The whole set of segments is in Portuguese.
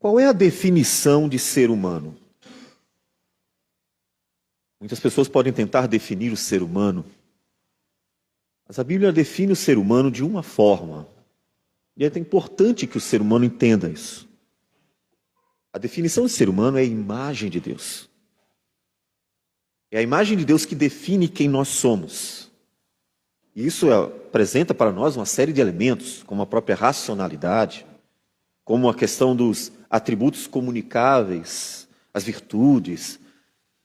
Qual é a definição de ser humano? Muitas pessoas podem tentar definir o ser humano, mas a Bíblia define o ser humano de uma forma. E é importante que o ser humano entenda isso. A definição de ser humano é a imagem de Deus. É a imagem de Deus que define quem nós somos. E isso apresenta para nós uma série de elementos, como a própria racionalidade, como a questão dos atributos comunicáveis, as virtudes.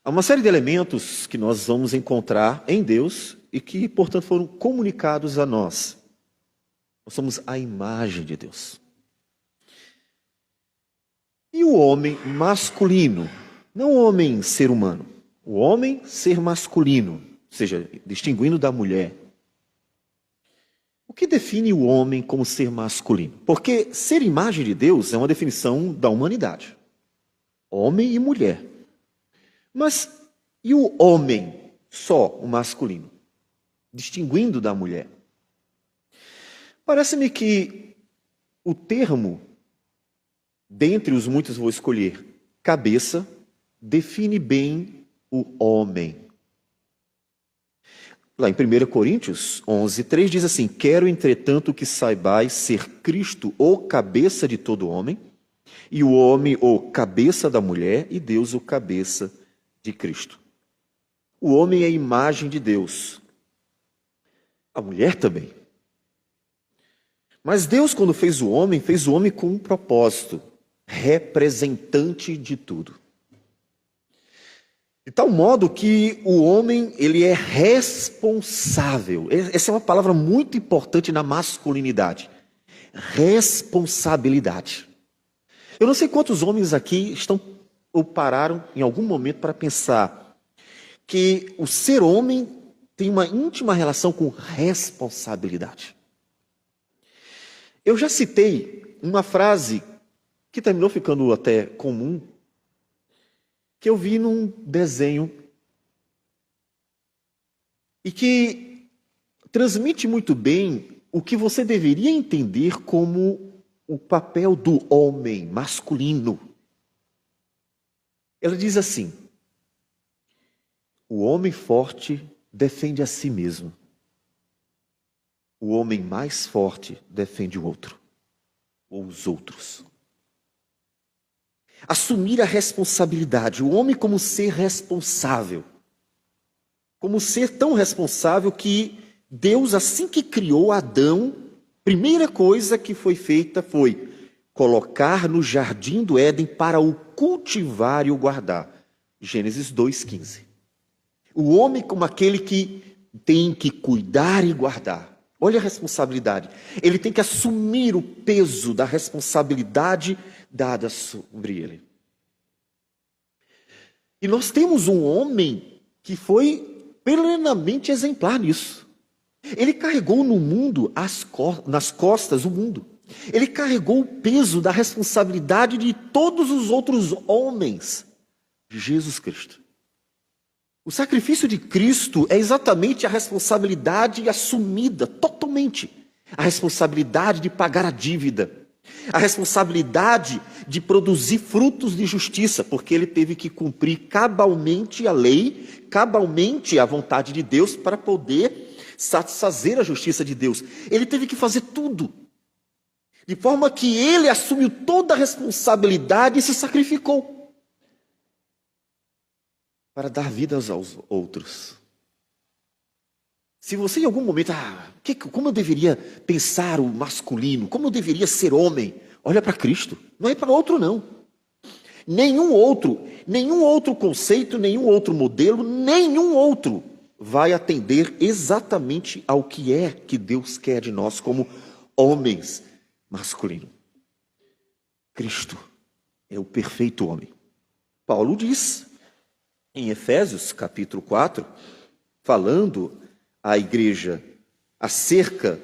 Há uma série de elementos que nós vamos encontrar em Deus e que, portanto, foram comunicados a nós. Nós somos a imagem de Deus. E o homem masculino, não o homem ser humano, o homem ser masculino, ou seja, distinguindo da mulher. O que define o homem como ser masculino? Porque ser imagem de Deus é uma definição da humanidade. Homem e mulher. Mas e o homem, só o masculino, distinguindo da mulher? Parece-me que o termo, dentre os muitos vou escolher, cabeça, define bem o homem. Lá em 1 Coríntios 11:3 diz assim: quero, entretanto, que saibais ser Cristo o cabeça de todo homem, e o homem o cabeça da mulher, e Deus o cabeça de Cristo. O homem é a imagem de Deus. A mulher também. Mas Deus, quando fez o homem com um propósito, representante de tudo. De tal modo que o homem, ele é responsável. Essa é uma palavra muito importante na masculinidade. Responsabilidade. Eu não sei quantos homens aqui estão ou pararam em algum momento para pensar que o ser homem tem uma íntima relação com responsabilidade. Eu já citei uma frase que terminou ficando até comum, que eu vi num desenho e que transmite muito bem o que você deveria entender como o papel do homem masculino. Ela diz assim: o homem forte defende a si mesmo. O homem mais forte defende o outro, ou os outros. Assumir a responsabilidade, o homem como ser responsável. Como ser tão responsável que Deus, assim que criou Adão, primeira coisa que foi feita foi colocar no jardim do Éden para o cultivar e o guardar. Gênesis 2:15. O homem como aquele que tem que cuidar e guardar. Olha a responsabilidade. Ele tem que assumir o peso da responsabilidade dada sobre ele. E nós temos um homem que foi plenamente exemplar nisso. Ele carregou no mundo, nas costas, o mundo. Ele carregou o peso da responsabilidade de todos os outros homens de Jesus Cristo. O sacrifício de Cristo é exatamente a responsabilidade assumida totalmente. A responsabilidade de pagar a dívida. A responsabilidade de produzir frutos de justiça, porque ele teve que cumprir cabalmente a lei, cabalmente a vontade de Deus para poder satisfazer a justiça de Deus. Ele teve que fazer tudo. De forma que ele assumiu toda a responsabilidade e se sacrificou para dar vida aos outros. Se você em algum momento, como eu deveria pensar o masculino, como eu deveria ser homem, olha para Cristo, não é para outro não. Nenhum outro conceito, nenhum outro modelo, nenhum outro vai atender exatamente ao que é que Deus quer de nós como homens masculinos. Cristo é o perfeito homem. Paulo diz em Efésios capítulo 4, falando à igreja acerca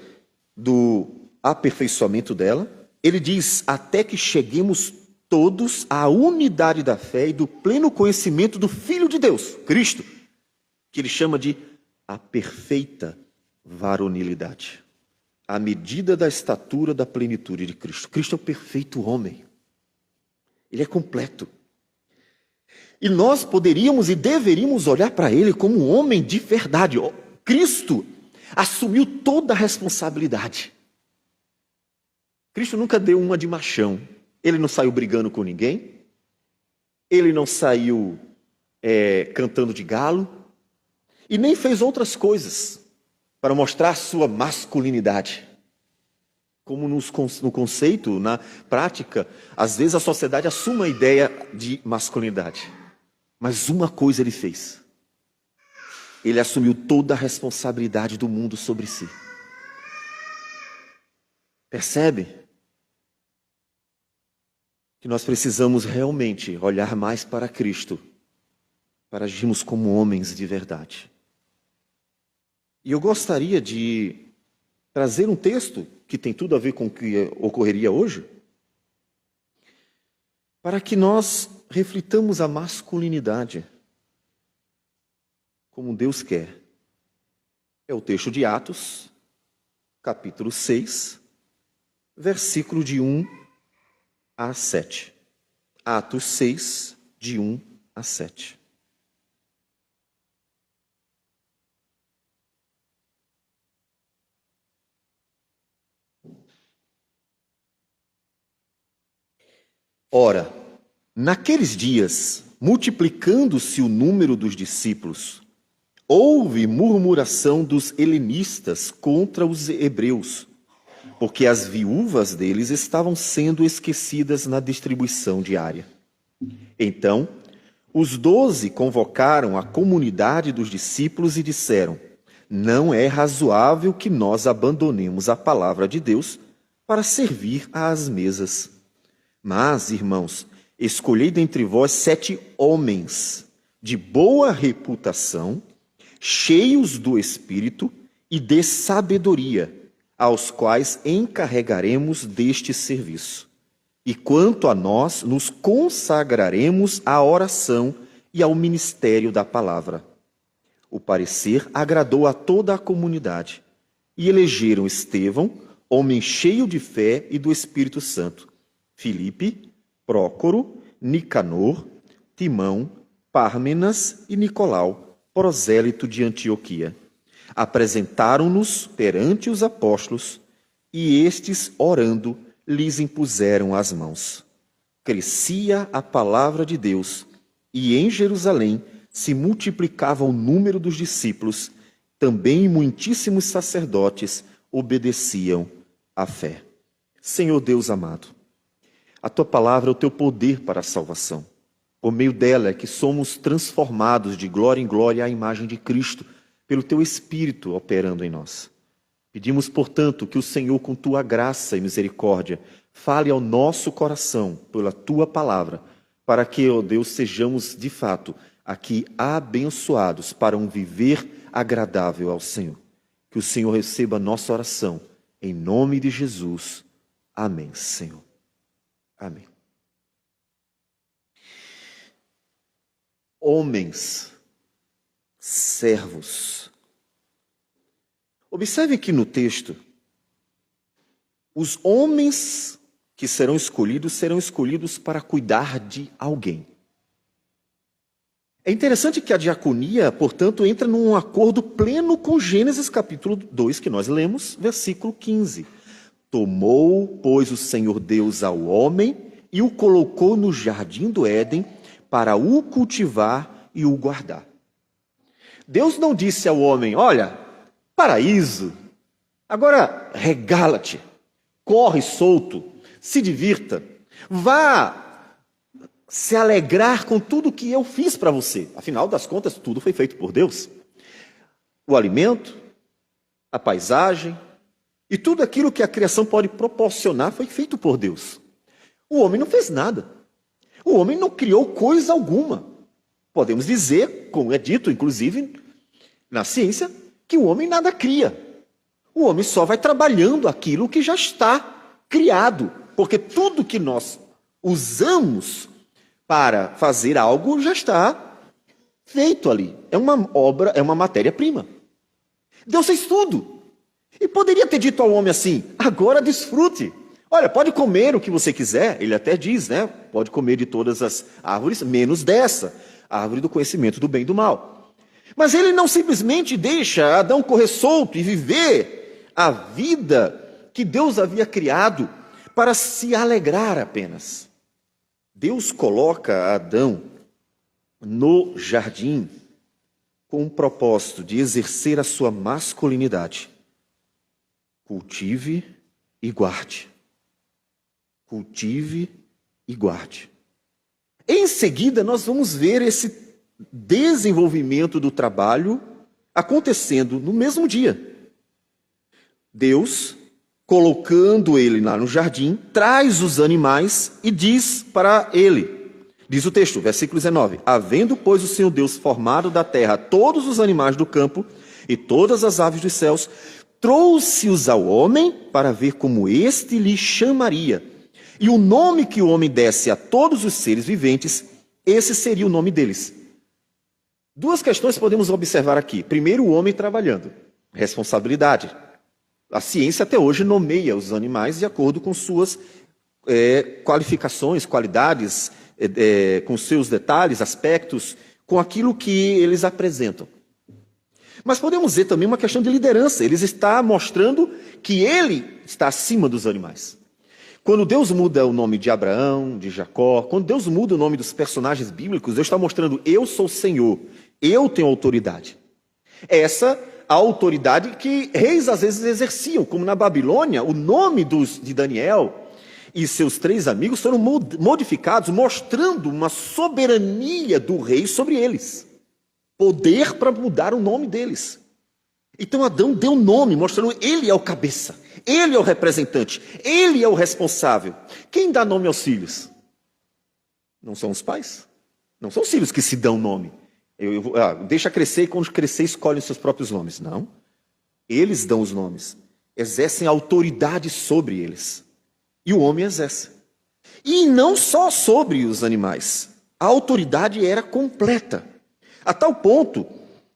do aperfeiçoamento dela, ele diz: até que cheguemos todos à unidade da fé e do pleno conhecimento do Filho de Deus, Cristo, que ele chama de a perfeita varonilidade, à medida da estatura da plenitude de Cristo. Cristo é o perfeito homem. Ele é completo. E nós poderíamos e deveríamos olhar para ele como um homem de verdade. Cristo assumiu toda a responsabilidade. Cristo nunca deu uma de machão. Ele não saiu brigando com ninguém. Ele não saiu cantando de galo. E nem fez outras coisas para mostrar sua masculinidade. Como no conceito, na prática, às vezes a sociedade assume a ideia de masculinidade. Mas uma coisa ele fez. Ele assumiu toda a responsabilidade do mundo sobre si. Percebe? Que nós precisamos realmente olhar mais para Cristo, para agirmos como homens de verdade. E eu gostaria de trazer um texto que tem tudo a ver com o que ocorreria hoje, para que nós reflitamos a masculinidade como Deus quer. É o texto de Atos, capítulo 6, versículo de 1 a 7. Atos 6, de 1 a 7. Ora, naqueles dias, multiplicando-se o número dos discípulos, houve murmuração dos helenistas contra os hebreus, porque as viúvas deles estavam sendo esquecidas na distribuição diária. Então, os 12 convocaram a comunidade dos discípulos e disseram: não é razoável que nós abandonemos a palavra de Deus para servir às mesas. Mas, irmãos, escolhei dentre vós 7 homens de boa reputação, cheios do Espírito e de sabedoria, aos quais encarregaremos deste serviço. E quanto a nós, nos consagraremos à oração e ao ministério da palavra. O parecer agradou a toda a comunidade, e elegeram Estevão, homem cheio de fé e do Espírito Santo, Filipe, Prócoro, Nicanor, Timão, Pármenas e Nicolau, prosélito de Antioquia. Apresentaram-nos perante os apóstolos, e estes, orando, lhes impuseram as mãos. Crescia a palavra de Deus, e em Jerusalém se multiplicava o número dos discípulos, também muitíssimos sacerdotes obedeciam à fé. Senhor Deus amado, a tua palavra é o teu poder para a salvação. Por meio dela é que somos transformados de glória em glória à imagem de Cristo, pelo teu Espírito operando em nós. Pedimos, portanto, que o Senhor, com tua graça e misericórdia, fale ao nosso coração pela tua palavra, para que, ó Deus, sejamos de fato aqui abençoados para um viver agradável ao Senhor. Que o Senhor receba a nossa oração, em nome de Jesus. Amém, Senhor. Amém. Homens, servos. Observe que no texto, os homens que serão escolhidos para cuidar de alguém. É interessante que a diaconia, portanto, entra num acordo pleno com Gênesis capítulo 2, que nós lemos, versículo 15. Tomou, pois, o Senhor Deus ao homem e o colocou no jardim do Éden para o cultivar e o guardar. Deus não disse ao homem: olha, paraíso, agora regala-te, corre solto, se divirta, vá se alegrar com tudo que eu fiz para você. Afinal das contas, tudo foi feito por Deus. O alimento, a paisagem e tudo aquilo que a criação pode proporcionar foi feito por Deus. O homem não fez nada. O homem não criou coisa alguma. Podemos dizer, como é dito, inclusive, na ciência, que o homem nada cria. O homem só vai trabalhando aquilo que já está criado. Porque tudo que nós usamos para fazer algo já está feito ali. É uma obra, é uma matéria-prima. Deus fez tudo. E poderia ter dito ao homem assim: agora desfrute. Olha, pode comer o que você quiser, ele até diz, né? Pode comer de todas as árvores, menos dessa, a árvore do conhecimento do bem e do mal. Mas ele não simplesmente deixa Adão correr solto e viver a vida que Deus havia criado para se alegrar apenas. Deus coloca Adão no jardim com o propósito de exercer a sua masculinidade. Cultive e guarde. Cultive e guarde. Em seguida, nós vamos ver esse desenvolvimento do trabalho acontecendo no mesmo dia. Deus, colocando ele lá no jardim, traz os animais e diz para ele, diz o texto, versículo 19, havendo, pois, o Senhor Deus formado da terra todos os animais do campo e todas as aves dos céus, trouxe-os ao homem para ver como este lhe chamaria. E o nome que o homem desse a todos os seres viventes, esse seria o nome deles. Duas questões podemos observar aqui. Primeiro, o homem trabalhando. Responsabilidade. A ciência até hoje nomeia os animais de acordo com suas qualificações, qualidades, com seus detalhes, aspectos, com aquilo que eles apresentam. Mas podemos ver também uma questão de liderança. Ele está mostrando que ele está acima dos animais. Quando Deus muda o nome de Abraão, de Jacó, quando Deus muda o nome dos personagens bíblicos, Deus está mostrando, eu sou o Senhor, eu tenho autoridade. Essa a autoridade que reis às vezes exerciam, como na Babilônia, o nome de Daniel e seus 3 amigos foram modificados, mostrando uma soberania do rei sobre eles. Poder para mudar o nome deles. Então Adão deu nome, mostrando ele é o cabeça, ele é o representante, ele é o responsável. Quem dá nome aos filhos? Não são os pais. Não são os filhos que se dão nome. Deixa crescer e quando crescer escolhem os seus próprios nomes. Não. Eles dão os nomes. Exercem autoridade sobre eles. E o homem exerce. E não só sobre os animais. A autoridade era completa. A tal ponto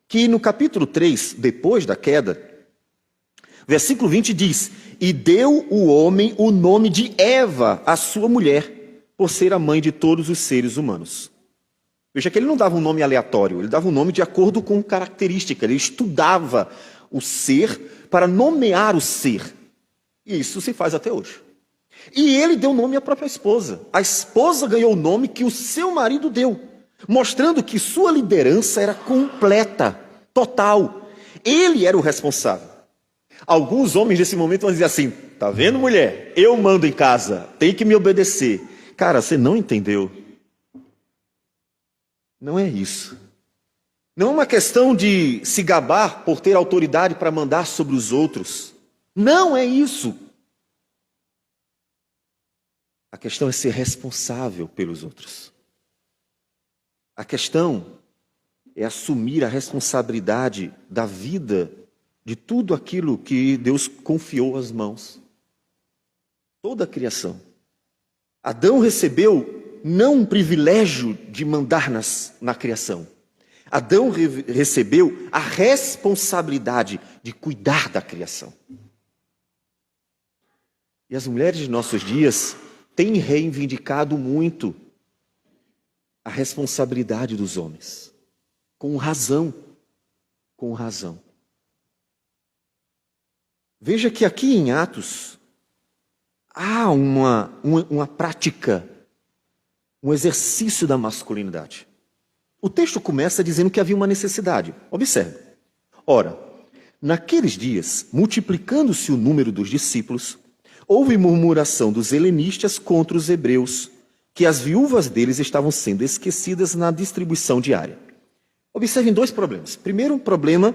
que no capítulo 3, depois da queda, versículo 20 diz, e deu o homem o nome de Eva, a sua mulher, por ser a mãe de todos os seres humanos. Veja que ele não dava um nome aleatório, ele dava um nome de acordo com característica, ele estudava o ser para nomear o ser. E isso se faz até hoje. E ele deu nome à própria esposa. A esposa ganhou o nome que o seu marido deu, mostrando que sua liderança era completa, total. Ele era o responsável. Alguns homens nesse momento vão dizer assim, tá vendo, mulher? Eu mando em casa, tem que me obedecer. Cara, você não entendeu. Não é isso. Não é uma questão de se gabar por ter autoridade para mandar sobre os outros. Não é isso. A questão é ser responsável pelos outros. A questão é assumir a responsabilidade da vida, de tudo aquilo que Deus confiou às mãos. Toda a criação. Adão recebeu não um privilégio de mandar na criação. Adão recebeu a responsabilidade de cuidar da criação. E as mulheres de nossos dias têm reivindicado muito a responsabilidade dos homens. Com razão. Com razão. Veja que aqui em Atos há uma prática, um exercício da masculinidade. O texto começa dizendo que havia uma necessidade. Observe. Ora, naqueles dias, multiplicando-se o número dos discípulos, houve murmuração dos helenistas contra os hebreus, que as viúvas deles estavam sendo esquecidas na distribuição diária. Observem 2 problemas. Primeiro, um problema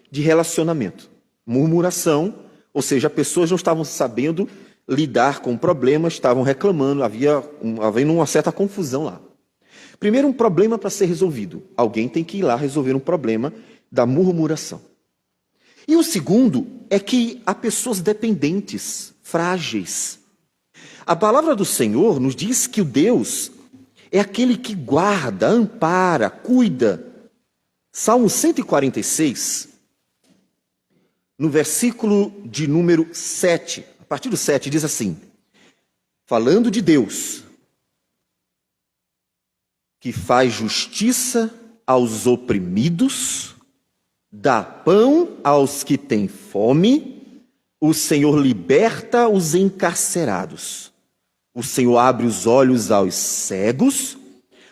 de relacionamento. Murmuração, ou seja, pessoas não estavam sabendo lidar com o problema, estavam reclamando, havendo uma certa confusão lá. Primeiro, um problema para ser resolvido. Alguém tem que ir lá resolver um problema da murmuração. E o segundo é que há pessoas dependentes, frágeis. A palavra do Senhor nos diz que o Deus é aquele que guarda, ampara, cuida. Salmo 146, no versículo de número 7, a partir do 7, diz assim, falando de Deus, que faz justiça aos oprimidos, dá pão aos que têm fome, o Senhor liberta os encarcerados, o Senhor abre os olhos aos cegos,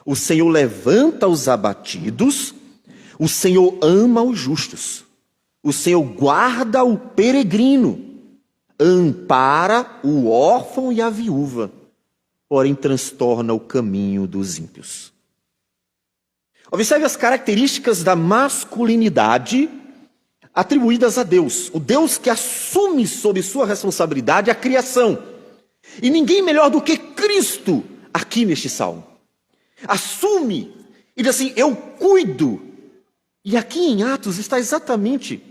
o Senhor levanta os abatidos, o Senhor ama os justos, o Senhor guarda o peregrino, ampara o órfão e a viúva, porém transtorna o caminho dos ímpios. Observe as características da masculinidade atribuídas a Deus, o Deus que assume sob sua responsabilidade a criação. E ninguém melhor do que Cristo aqui neste salmo. Assume e diz assim: eu cuido. E aqui em Atos está exatamente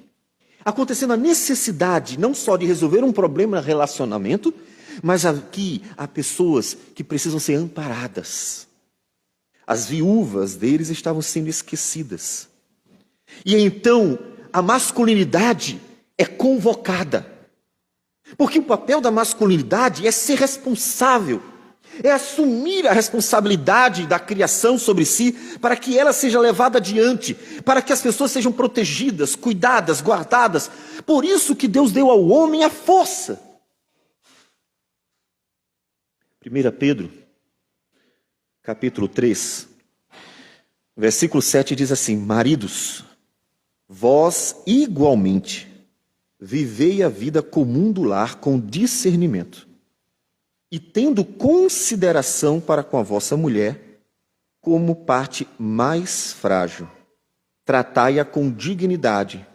acontecendo a necessidade não só de resolver um problema de relacionamento, mas aqui há pessoas que precisam ser amparadas. As viúvas deles estavam sendo esquecidas. E então a masculinidade é convocada. Porque o papel da masculinidade é ser responsável, é assumir a responsabilidade da criação sobre si, para que ela seja levada adiante, para que as pessoas sejam protegidas, cuidadas, guardadas. Por isso que Deus deu ao homem a força. 1 Pedro, capítulo 3, versículo 7 diz assim: maridos, vós igualmente vivei a vida comum do lar com discernimento, e tendo consideração para com a vossa mulher como parte mais frágil, tratai-a com dignidade,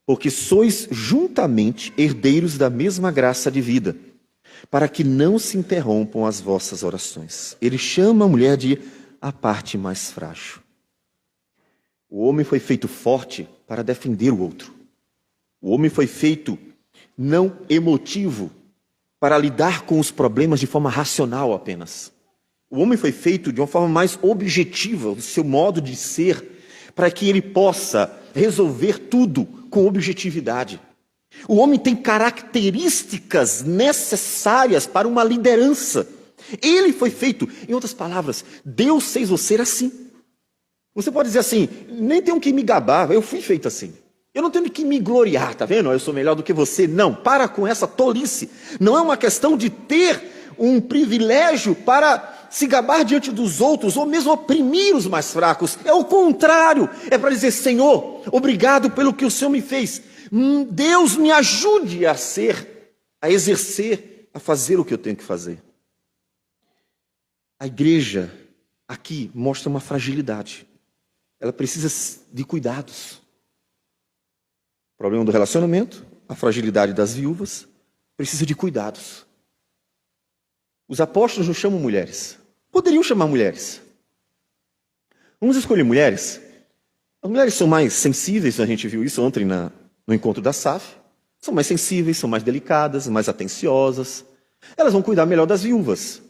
porque sois juntamente herdeiros da mesma graça de vida, para que não se interrompam as vossas orações. Ele chama a mulher de a parte mais frágil. O homem foi feito forte para defender o outro. O homem foi feito não emotivo para lidar com os problemas de forma racional apenas. O homem foi feito de uma forma mais objetiva, o seu modo de ser, para que ele possa resolver tudo com objetividade. O homem tem características necessárias para uma liderança. Ele foi feito, em outras palavras, Deus fez você assim. Você pode dizer assim: nem tenho que me gabar, eu fui feito assim. Eu não tenho que me gloriar, tá vendo? Eu sou melhor do que você. Não, para com essa tolice. Não é uma questão de ter um privilégio para se gabar diante dos outros, ou mesmo oprimir os mais fracos. É o contrário, é para dizer: Senhor, obrigado pelo que o Senhor me fez. Deus me ajude a ser, a exercer, a fazer o que eu tenho que fazer. A igreja aqui mostra uma fragilidade. Ela precisa de cuidados. O problema do relacionamento, a fragilidade das viúvas, precisa de cuidados. Os apóstolos não chamam mulheres. Poderiam chamar mulheres. Vamos escolher mulheres? As mulheres são mais sensíveis, a gente viu isso ontem no encontro da SAF. São mais sensíveis, são mais delicadas, mais atenciosas. Elas vão cuidar melhor das viúvas.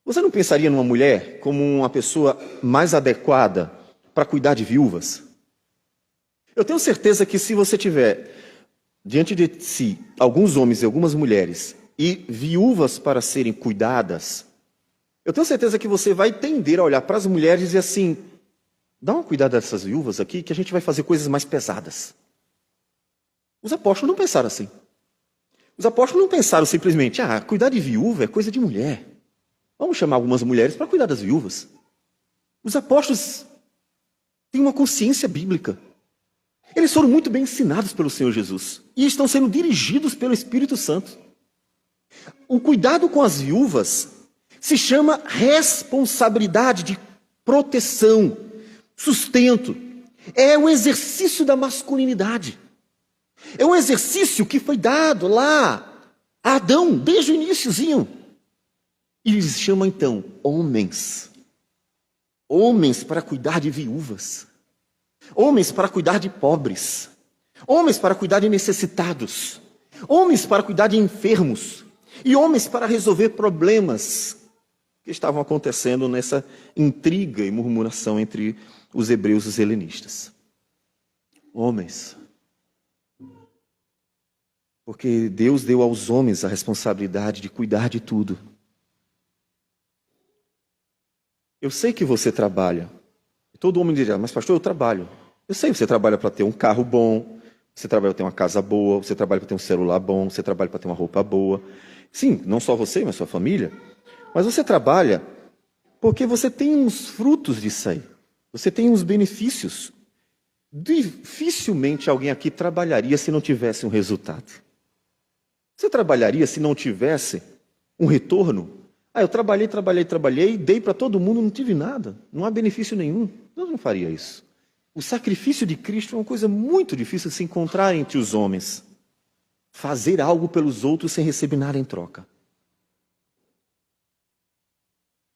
Você não pensaria numa mulher como uma pessoa mais adequada para cuidar de viúvas? Eu tenho certeza que se você tiver diante de si alguns homens e algumas mulheres e viúvas para serem cuidadas, eu tenho certeza que você vai tender a olhar para as mulheres e dizer assim: dá uma cuidada dessas viúvas aqui, que a gente vai fazer coisas mais pesadas. Os apóstolos não pensaram assim. Os apóstolos não pensaram simplesmente: cuidar de viúva é coisa de mulher. Vamos chamar algumas mulheres para cuidar das viúvas. Os apóstolos têm uma consciência bíblica. Eles foram muito bem ensinados pelo Senhor Jesus e estão sendo dirigidos pelo Espírito Santo. O cuidado com as viúvas se chama responsabilidade de proteção, sustento. É o exercício da masculinidade. É um exercício que foi dado lá a Adão, desde o iniciozinho. E eles chamam então homens. Homens para cuidar de viúvas. Homens para cuidar de pobres. Homens para cuidar de necessitados. Homens para cuidar de enfermos. E homens para resolver problemas que estavam acontecendo nessa intriga e murmuração entre os hebreus e os helenistas. Homens. Porque Deus deu aos homens a responsabilidade de cuidar de tudo. eu sei que você trabalha. Todo homem diria, mas pastor, eu trabalho. Eu sei que você trabalha para ter um carro bom, você trabalha para ter uma casa boa, você trabalha para ter um celular bom, você trabalha para ter uma roupa boa. Sim, não só você, mas sua família. Mas você trabalha porque você tem uns frutos disso aí. Você tem uns benefícios. Dificilmente alguém aqui trabalharia se não tivesse um resultado. Você trabalharia se não tivesse um retorno? Eu trabalhei, dei para todo mundo, não tive nada. Não há benefício nenhum. Eu não faria isso. O sacrifício de Cristo é uma coisa muito difícil de se encontrar entre os homens. Fazer algo pelos outros sem receber nada em troca.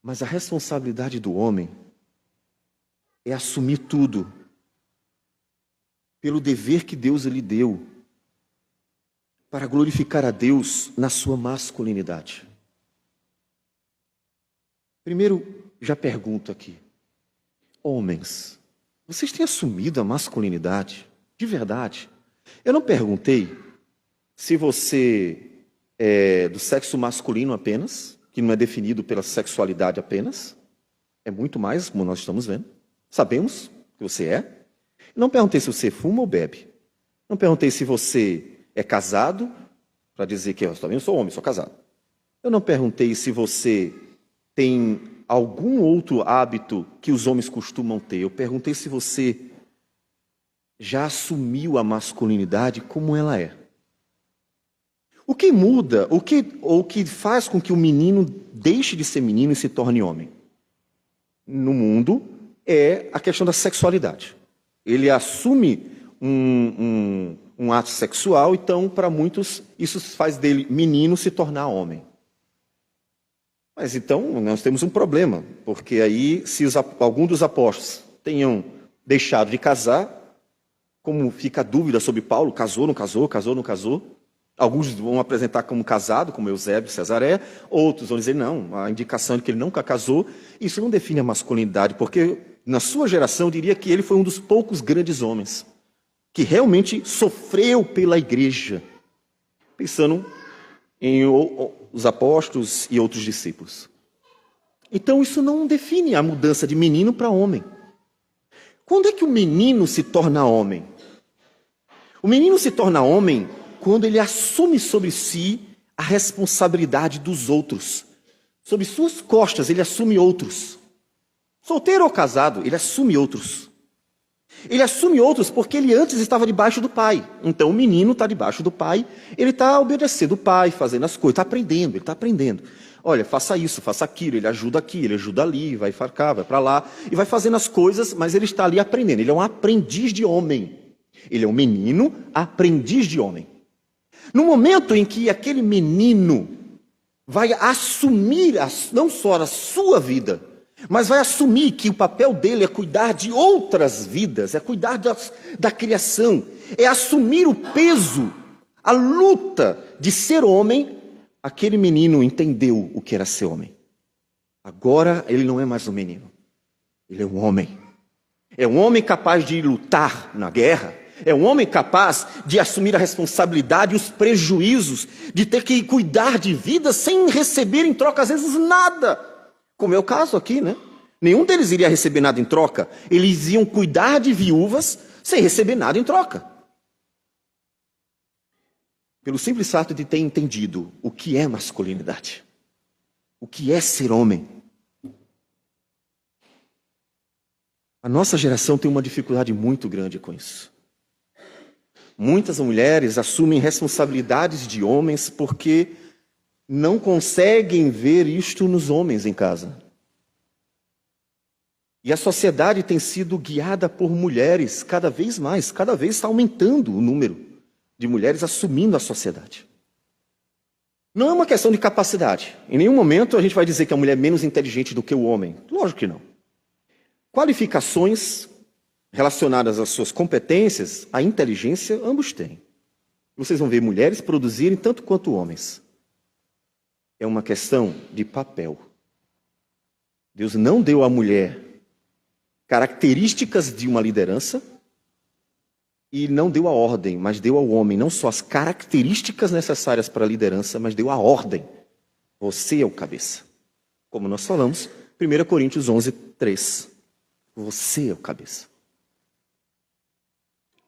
Mas a responsabilidade do homem é assumir tudo pelo dever que Deus lhe deu para glorificar a Deus na sua masculinidade. Primeiro, já pergunto aqui, homens, vocês têm assumido a masculinidade de verdade? Eu não perguntei se você é do sexo masculino apenas, que não é definido pela sexualidade apenas, é muito mais, como nós estamos vendo. Sabemos que você é. Não perguntei se você fuma ou bebe. Não perguntei se você é casado, para dizer que eu também sou homem, sou casado. Eu não perguntei se você tem algum outro hábito que os homens costumam ter. Eu perguntei se você já assumiu a masculinidade como ela é. O que muda, o que faz com que o menino deixe de ser menino e se torne homem? No mundo é a questão da sexualidade. Ele assume um ato sexual, então, para muitos, isso faz dele menino se tornar homem. Mas então, nós temos um problema, porque aí, se algum dos apóstolos tenham deixado de casar, como fica a dúvida sobre Paulo, casou, não casou, casou, não casou, alguns vão apresentar como casado, como Eusébio, Cesaré, outros vão dizer, não, a indicação é que ele nunca casou. Isso não define a masculinidade, porque na sua geração eu diria que ele foi um dos poucos grandes homens que realmente sofreu pela igreja, pensando em os apóstolos e outros discípulos. Então isso não define a mudança de menino para homem. Quando é que o menino se torna homem? O menino se torna homem quando ele assume sobre si a responsabilidade dos outros. Sobre suas costas ele assume outros. Solteiro ou casado, ele assume outros. Ele assume outros porque ele antes estava debaixo do pai. Então o menino está debaixo do pai, ele está obedecendo o pai, fazendo as coisas, ele está aprendendo. Olha, faça isso, faça aquilo, ele ajuda aqui, ele ajuda ali, vai para cá, vai para lá, e vai fazendo as coisas, mas ele está ali aprendendo. Ele é um aprendiz de homem. Ele é um menino aprendiz de homem. No momento em que aquele menino vai assumir não só a sua vida, mas vai assumir que o papel dele é cuidar de outras vidas, é cuidar da criação, é assumir o peso, a luta de ser homem, aquele menino entendeu o que era ser homem. Agora ele não é mais um menino, ele é um homem. É um homem capaz de lutar na guerra, é um homem capaz de assumir a responsabilidade e os prejuízos de ter que cuidar de vidas sem receber em troca, às vezes, nada. Como é o caso aqui, né? Nenhum deles iria receber nada em troca. Eles iam cuidar de viúvas sem receber nada em troca. Pelo simples fato de ter entendido o que é masculinidade. O que é ser homem. A nossa geração tem uma dificuldade muito grande com isso. Muitas mulheres assumem responsabilidades de homens porque não conseguem ver isto nos homens em casa. E a sociedade tem sido guiada por mulheres cada vez mais, cada vez está aumentando o número de mulheres assumindo a sociedade. Não é uma questão de capacidade. Em nenhum momento a gente vai dizer que a mulher é menos inteligente do que o homem. Lógico que não. Qualificações relacionadas às suas competências, à inteligência, ambos têm. Vocês vão ver mulheres produzirem tanto quanto homens. É uma questão de papel. Deus não deu à mulher características de uma liderança e não deu a ordem, mas deu ao homem não só as características necessárias para a liderança, mas deu a ordem. Você é o cabeça. Como nós falamos, 1 Coríntios 11, 3. Você é o cabeça.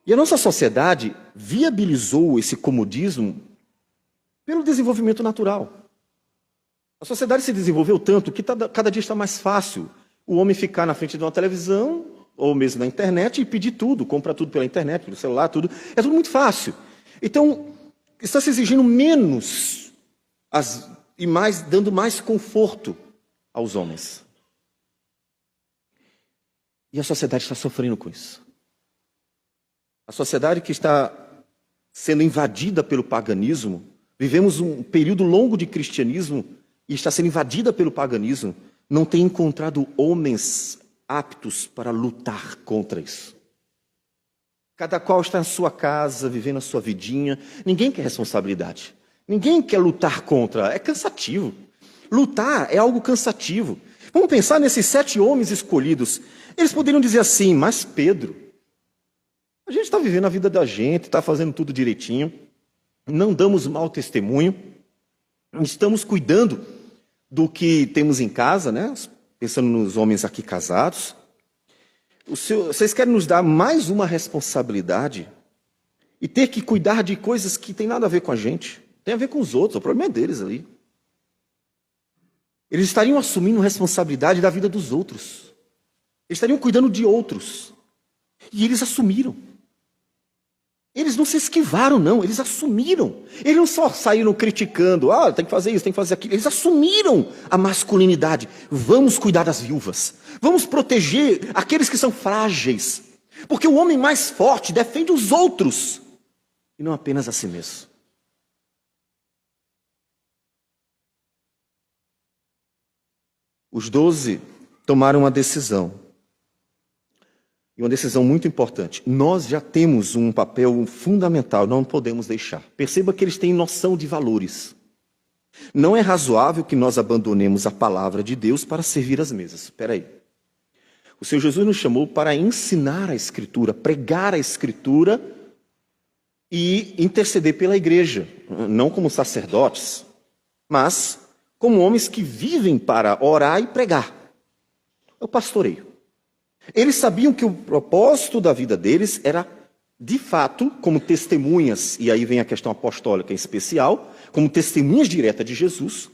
E a nossa sociedade viabilizou esse comodismo pelo desenvolvimento natural. A sociedade se desenvolveu tanto que cada dia está mais fácil o homem ficar na frente de uma televisão ou mesmo na internet e pedir tudo, compra tudo pela internet, pelo celular, tudo. É tudo muito fácil. Então, está se exigindo menos e mais, dando mais conforto aos homens. E a sociedade está sofrendo com isso. A sociedade que está sendo invadida pelo paganismo, vivemos um período longo de cristianismo e está sendo invadida pelo paganismo, não tem encontrado homens aptos para lutar contra isso. Cada qual está na sua casa, vivendo a sua vidinha. Ninguém quer responsabilidade. Ninguém quer lutar contra. É cansativo. Lutar é algo cansativo. Vamos pensar nesses 7 homens escolhidos. Eles poderiam dizer assim, mas Pedro, a gente está vivendo a vida da gente, está fazendo tudo direitinho, não damos mau testemunho, estamos cuidando do que temos em casa, né? Pensando nos homens aqui casados. Vocês querem nos dar mais uma responsabilidade e ter que cuidar de coisas que tem nada a ver com a gente, tem a ver com os outros, o problema é deles ali. Eles estariam assumindo responsabilidade da vida dos outros. Eles estariam cuidando de outros. E eles assumiram. Eles não se esquivaram, não. Eles assumiram. Eles não só saíram criticando. Tem que fazer isso, tem que fazer aquilo. Eles assumiram a masculinidade. Vamos cuidar das viúvas. Vamos proteger aqueles que são frágeis. Porque o homem mais forte defende os outros. E não apenas a si mesmo. Os 12 tomaram uma decisão. E uma decisão muito importante. Nós já temos um papel fundamental, não podemos deixar. Perceba que eles têm noção de valores. Não é razoável que nós abandonemos a palavra de Deus para servir as mesas. Espera aí. O Senhor Jesus nos chamou para ensinar a Escritura, pregar a Escritura e interceder pela igreja. Não como sacerdotes, mas como homens que vivem para orar e pregar. É o pastoreio. Eles sabiam que o propósito da vida deles era, de fato, como testemunhas, e aí vem a questão apostólica em especial, como testemunhas diretas de Jesus,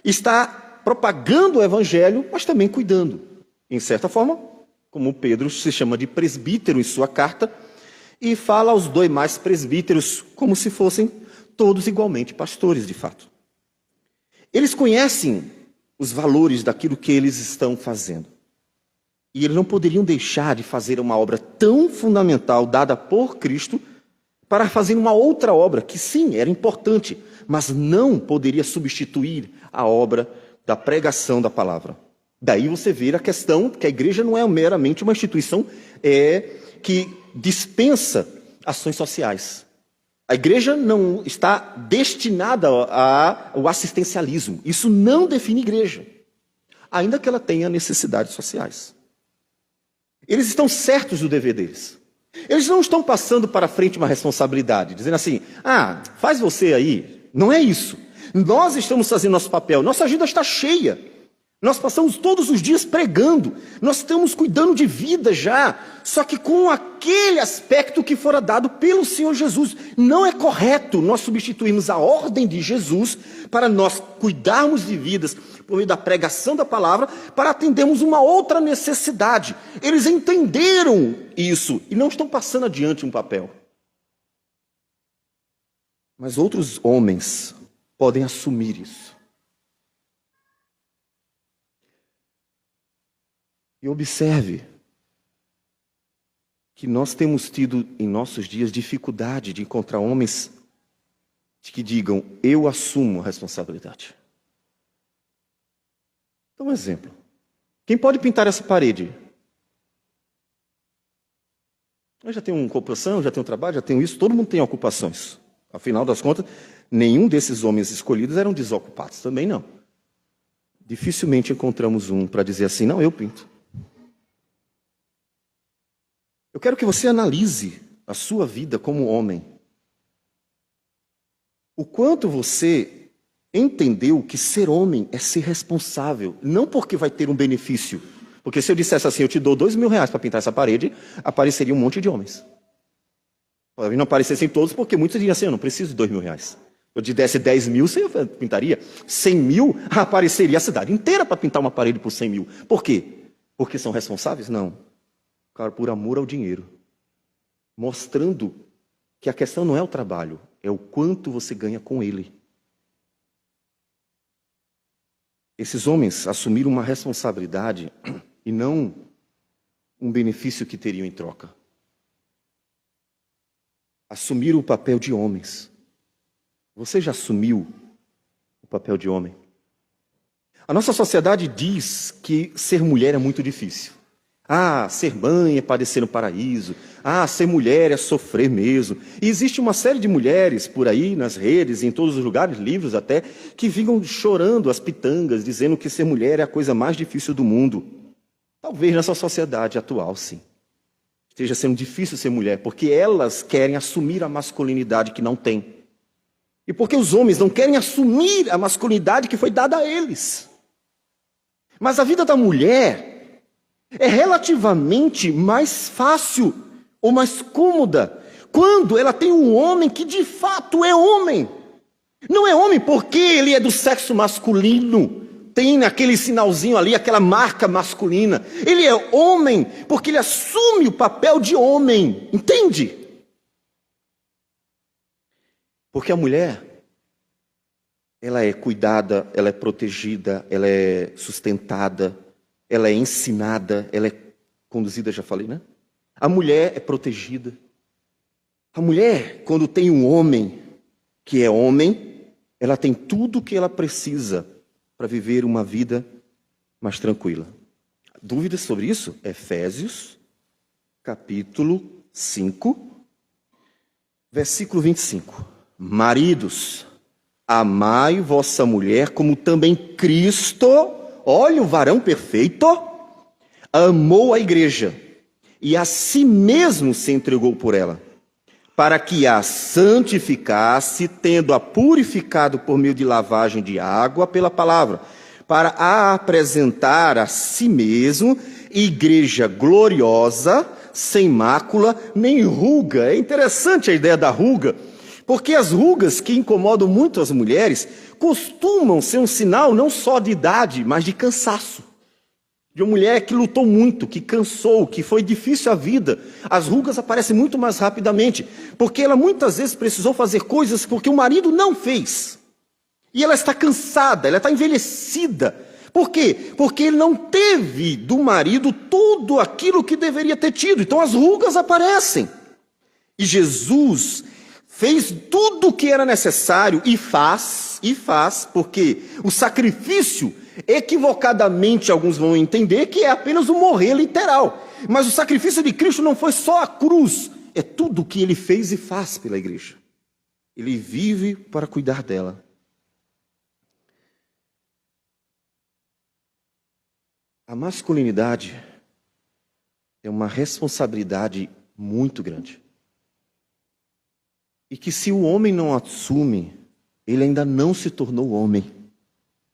está propagando o evangelho, mas também cuidando. Em certa forma, como Pedro se chama de presbítero em sua carta, e fala aos 2 mais presbíteros como se fossem todos igualmente pastores, de fato. Eles conhecem os valores daquilo que eles estão fazendo. E eles não poderiam deixar de fazer uma obra tão fundamental dada por Cristo para fazer uma outra obra que sim, era importante, mas não poderia substituir a obra da pregação da palavra. Daí você vê a questão que a igreja não é meramente uma instituição que dispensa ações sociais. A igreja não está destinada ao assistencialismo. Isso não define igreja, ainda que ela tenha necessidades sociais. Eles estão certos do dever deles. Eles não estão passando para frente uma responsabilidade, dizendo assim, faz você aí. Não é isso. Nós estamos fazendo nosso papel, nossa agenda está cheia. Nós passamos todos os dias pregando, nós estamos cuidando de vida já, só que com aquele aspecto que fora dado pelo Senhor Jesus. Não é correto nós substituirmos a ordem de Jesus para nós cuidarmos de vidas por meio da pregação da palavra, para atendermos uma outra necessidade. Eles entenderam isso e não estão passando adiante um papel. Mas outros homens podem assumir isso. E observe que nós temos tido em nossos dias dificuldade de encontrar homens que digam, eu assumo a responsabilidade. Então, um exemplo. Quem pode pintar essa parede? Eu já tenho uma ocupação, já tenho um trabalho, já tenho isso, todo mundo tem ocupações. Afinal das contas, nenhum desses homens escolhidos eram desocupados, também não. Dificilmente encontramos um para dizer assim, não, eu pinto. Eu quero que você analise a sua vida como homem. O quanto você entendeu que ser homem é ser responsável, não porque vai ter um benefício. Porque se eu dissesse assim, eu te dou R$2.000 para pintar essa parede, apareceria um monte de homens. Talvez não aparecessem todos, porque muitos diriam assim, eu não preciso de R$2.000. Se eu te desse 10 mil, você pintaria. 100 mil, apareceria a cidade inteira para pintar uma parede por 100 mil. Por quê? Porque são responsáveis? Não. Claro, por amor ao dinheiro. Mostrando que a questão não é o trabalho, é o quanto você ganha com ele. Esses homens assumiram uma responsabilidade e não um benefício que teriam em troca. Assumiram o papel de homens. Você já assumiu o papel de homem? A nossa sociedade diz que ser mulher é muito difícil. Ah, ser mãe é padecer no paraíso. Ah, ser mulher é sofrer mesmo. E existe uma série de mulheres por aí, nas redes, em todos os lugares, livros até, que ficam chorando as pitangas, dizendo que ser mulher é a coisa mais difícil do mundo. Talvez nessa sociedade atual, sim, esteja sendo difícil ser mulher, porque elas querem assumir a masculinidade que não têm. E porque os homens não querem assumir a masculinidade que foi dada a eles. Mas a vida da mulher é relativamente mais fácil ou mais cômoda quando ela tem um homem que de fato é homem. Não é homem porque ele é do sexo masculino, tem aquele sinalzinho ali, aquela marca masculina. Ele é homem porque ele assume o papel de homem, entende? Porque a mulher, ela é cuidada, ela é protegida, ela é sustentada, ela é ensinada, ela é conduzida, já falei, né? A mulher é protegida. A mulher, quando tem um homem que é homem, ela tem tudo o que ela precisa para viver uma vida mais tranquila. Dúvidas sobre isso? Efésios, capítulo 5, versículo 25. Maridos, amai vossa mulher como também Cristo, olha o varão perfeito, amou a igreja e a si mesmo se entregou por ela, para que a santificasse, tendo-a purificado por meio de lavagem de água pela palavra, para a apresentar a si mesmo igreja gloriosa, sem mácula, nem ruga. É interessante a ideia da ruga, porque as rugas que incomodam muito as mulheres costumam ser um sinal não só de idade, mas de cansaço. De uma mulher que lutou muito, que cansou, que foi difícil a vida. As rugas aparecem muito mais rapidamente, porque ela muitas vezes precisou fazer coisas porque o marido não fez. E ela está cansada, ela está envelhecida. Por quê? Porque ele não teve do marido tudo aquilo que deveria ter tido. Então as rugas aparecem. E Jesus fez tudo o que era necessário e faz, porque o sacrifício, equivocadamente alguns vão entender que é apenas um morrer literal. Mas o sacrifício de Cristo não foi só a cruz, é tudo o que ele fez e faz pela igreja. Ele vive para cuidar dela. A masculinidade é uma responsabilidade muito grande. E que se o homem não assume, ele ainda não se tornou homem.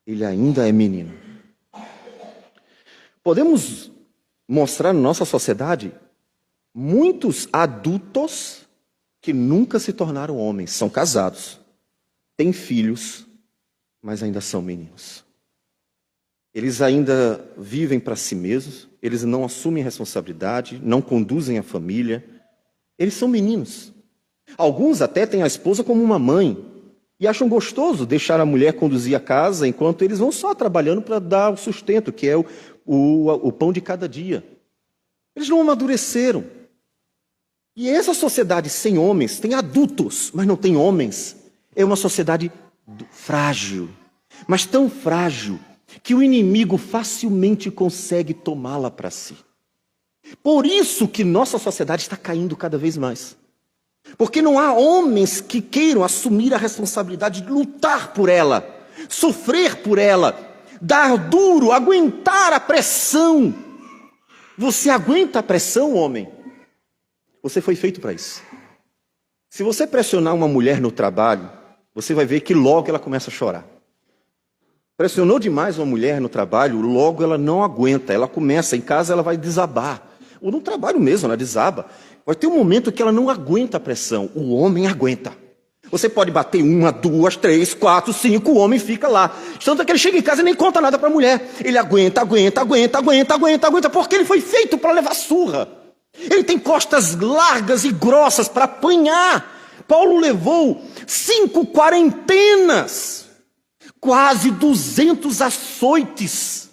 Ele ainda é menino. Podemos mostrar na nossa sociedade muitos adultos que nunca se tornaram homens. São casados, têm filhos, mas ainda são meninos. Eles ainda vivem para si mesmos, eles não assumem responsabilidade, não conduzem a família. Eles são meninos. Alguns até têm a esposa como uma mãe e acham gostoso deixar a mulher conduzir a casa enquanto eles vão só trabalhando para dar o sustento, que é o pão de cada dia. Eles não amadureceram. E essa sociedade sem homens, tem adultos, mas não tem homens, é uma sociedade frágil, mas tão frágil que o inimigo facilmente consegue tomá-la para si. Por isso que nossa sociedade está caindo cada vez mais. Porque não há homens que queiram assumir a responsabilidade de lutar por ela, sofrer por ela, dar duro, aguentar a pressão. Você aguenta a pressão, homem? Você foi feito para isso. Se você pressionar uma mulher no trabalho, você vai ver que logo ela começa a chorar. Pressionou demais uma mulher no trabalho, logo ela não aguenta, ela começa, em casa ela vai desabar. Ou no trabalho mesmo, ela desaba. Vai ter um momento que ela não aguenta a pressão, o homem aguenta. Você pode bater 1, 2, 3, 4, 5, o homem fica lá. Tanto que ele chega em casa e nem conta nada para a mulher. Ele aguenta, porque ele foi feito para levar surra. Ele tem costas largas e grossas para apanhar. Paulo levou 5 quarentenas, quase 200 açoites,